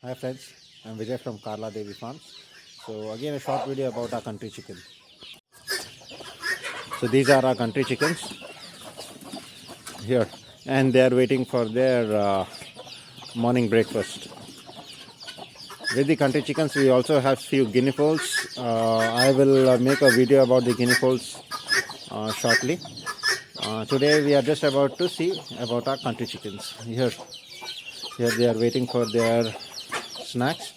Hi friends, I'm Vijay from KarlaDevi Farm. So again a short video about our country chicken. So these are our country chickens here, and they are waiting for their morning breakfast. With the country chickens we also have few guinea fowls. I will make a video about the guinea fowls shortly. Today we are just about to see about our country chickens. Here they are waiting for their snacks.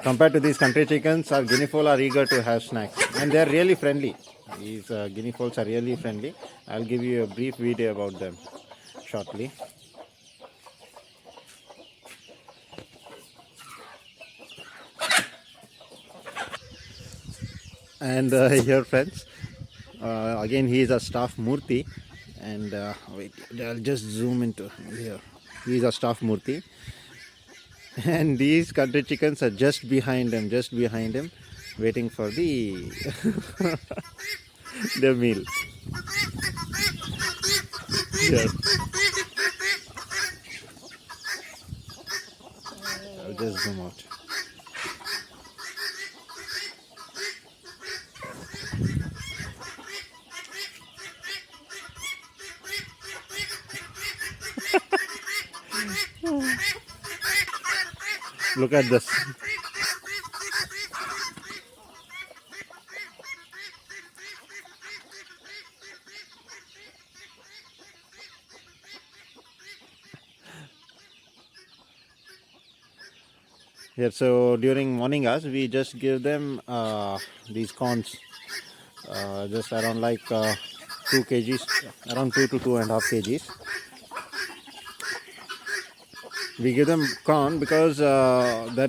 Compared to these country chickens, our guinea fowl are eager to have snacks, and they are really friendly. These guinea fowls are really friendly. I'll give you a brief video about them shortly. And here friends, again he is a staff Murti, and wait, I'll just zoom into here. He is a staff Murti, and these country chickens are just behind him, waiting for the their meal. Here, I'll just zoom out. Look at this. Here, so during morning hours, we just give them these corns, just around like 2 kgs, around 2 to 2.5 kgs. We give them corn because that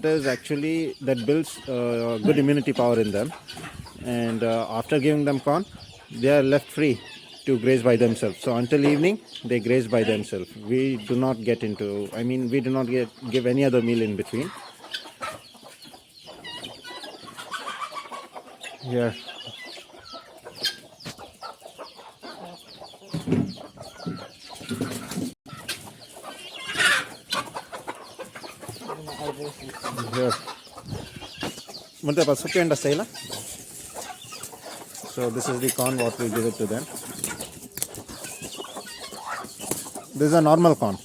builds good immunity power in them, and after giving them corn, they are left free to graze by themselves. So until evening, they graze by themselves. We do not give any other meal in between. Here. Here. So this is the corn what we give it to them. This is a normal corn.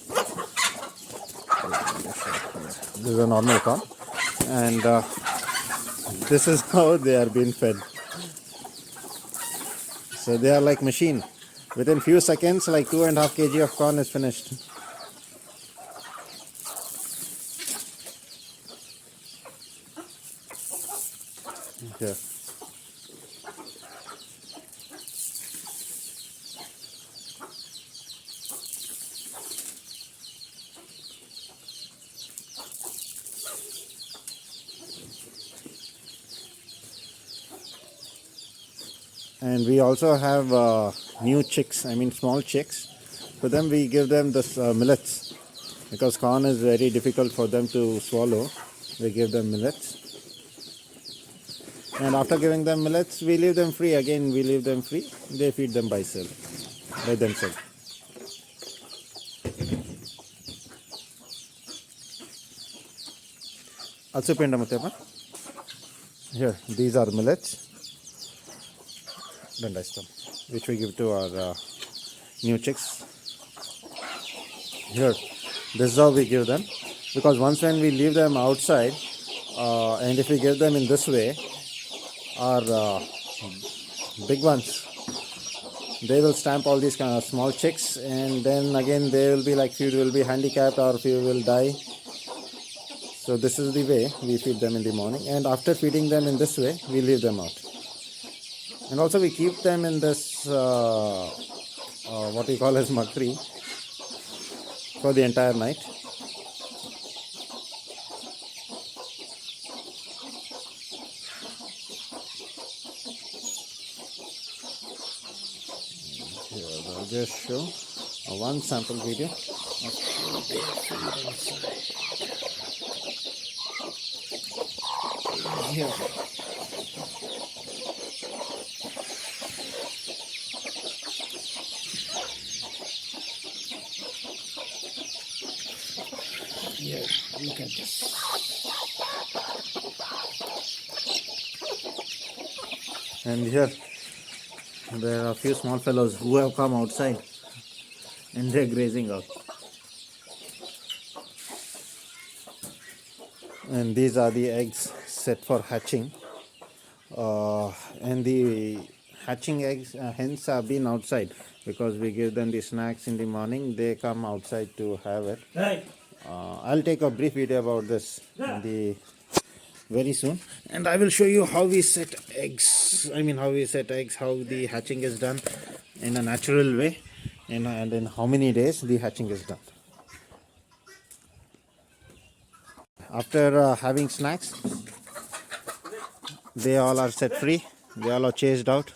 This is a normal corn, and this is how they are being fed. So they are like machine. Within few seconds, like 2.5 kg of corn is finished. Here. And we also have new chicks, small chicks. For them we give them this millets, because corn is very difficult for them to swallow. We give them millets, and after giving them millets we leave them free. Again we leave them free. They feed them by themselves. Here, these are millets, which we give to our new chicks. Here, this is how we give them, because once when we leave them outside, and if we give them in this way, our big ones, they will stamp all these kind of small chicks, and then again they will be like, few will be handicapped or few will die. So this is the way we feed them in the morning, and after feeding them in this way we leave them out. And also we keep them in this what we call as makri for the entire night. Here, I'll just show one sample video of Here. Here, look at this. And here, there are a few small fellows who have come outside and they're grazing out. And these are the eggs set for hatching. And the hatching eggs, hens have been outside because we give them the snacks in the morning. They come outside to have it. I'll take a brief video about this very soon, and I will show you how we set eggs. How the hatching is done in a natural way, and in how many days the hatching is done. After having snacks, they all are set free. They all are chased out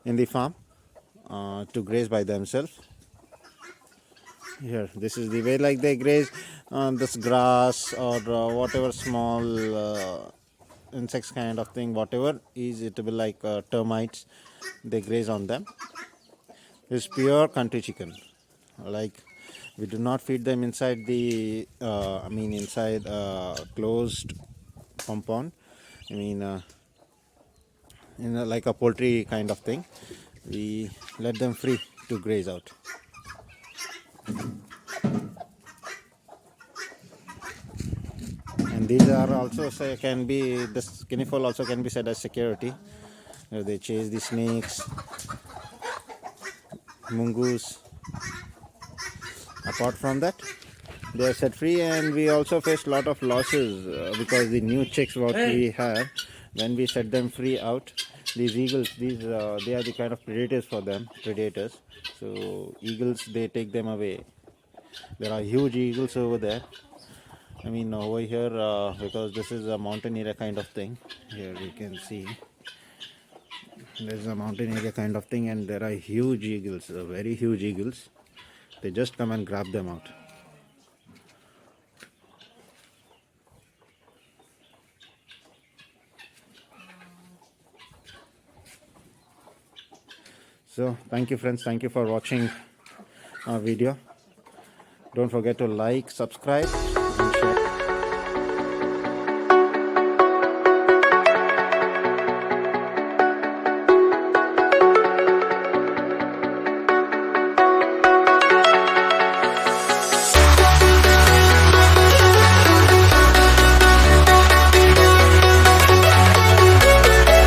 in the farm to graze by themselves. Here, this is the way like they graze on this grass or whatever small insects kind of thing, whatever is it will be like termites, they graze on them. This is pure country chicken. Like, we do not feed them inside the inside closed compound. Like a poultry kind of thing. We let them free to graze out. And these are also the skinny fowl also can be said as security. They chase the snakes, mongoose. Apart from that, they are set free, and we also faced a lot of losses because the new chicks what we have, when we set them free out, these eagles, they are the kind of predators. So eagles, they take them away. There are huge eagles over there. Over here, because this is a mountain area kind of thing. Here you can see there's a mountain area kind of thing, and there are huge eagles, very huge eagles. They just come and grab them out. So thank you friends, thank you for watching our video. Don't forget to like, subscribe.